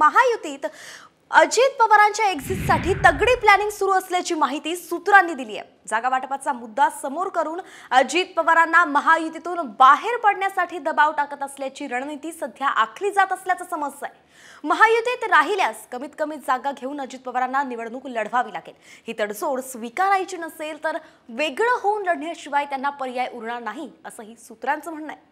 महायुतीत अजित पवारांच्या एक्झिटसाठी तगडी प्लॅनिंग सुरू असल्याची माहिती सूत्रांनी दिली आहे। जागा वाटपाचा मुद्दा समोर करून अजित पवारांना महायुतीतून बाहेर पडण्यासाठी दबाव टाकत असल्याची रणनीती सध्या आखली जात असल्याचं समजतंय। महायुतीत राहिल्यास कमीत कमी जागा घेऊन अजित पवारांना निवडणूक लढवावी लागेल। ही तडजोड स्वीकारायची नसेल तर वेगळं होऊन लढण्याशिवाय त्यांना पर्याय उरणार नाही असंही सूत्रांचं म्हणणं आहे।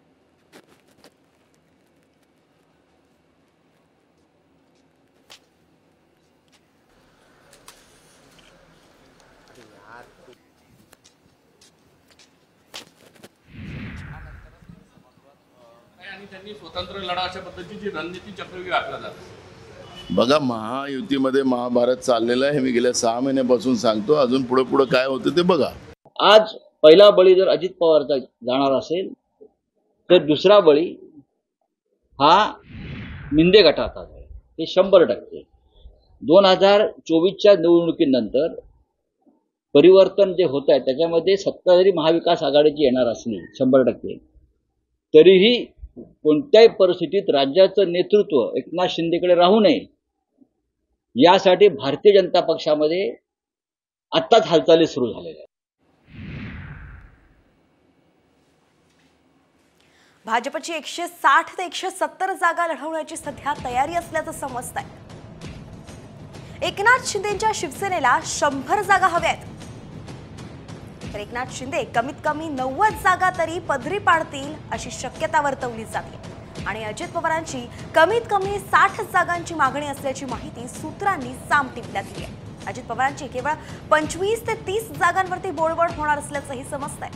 त्यांनी स्वतंत्र लढा अशा पद्धतीची रणनीती चक्रव्यूह आखला जातो। बघा, महायुतीमध्ये महाभारत चाललेलं आहे हे मी गेल्या 6 महिन्यापासून सांगतो। अजून पुढे काय होतं ते बघा। आज पहिला बळी जर अजित पवारचा जाणार असेल तर दुसरा बळी हा मिंदे गटाचा आहे। हे 100%। 2024च्या निवडणुकीनंतर परिवर्तन जे होत आहे त्याच्यामध्ये सत्ता जरी महाविकास आघाडीची येणार असली 100%, तरीही कोणत्याही परिस्थितीत राज्याचं नेतृत्व एकनाथ शिंदेकडे राहू नये यासाठी भारतीय जनता पक्षामध्ये आत्ताच हालचाली सुरू झालेल्या आहेत। भाजपची 160 ते 170 जागा लढवण्याची सध्या तयारी असल्याचं समजतंय। एकनाथ शिंदेच्या शिवसेनेला 100 जागा हव्यात, तर एकनाथ शिंदे कमीत कमी 90 जागा तरी पदरी पाडतील अशी शक्यता वर्तवली जाते आणि अजित पवारांची कमीत कमी 60 जागांची मागणी असल्याची माहिती सूत्रांनी साम टिपल्यात दिली आहे। अजित पवारांची केवळ 25 ते 30 जागांवरती बोलवड होणार असल्याचंही समजतंय।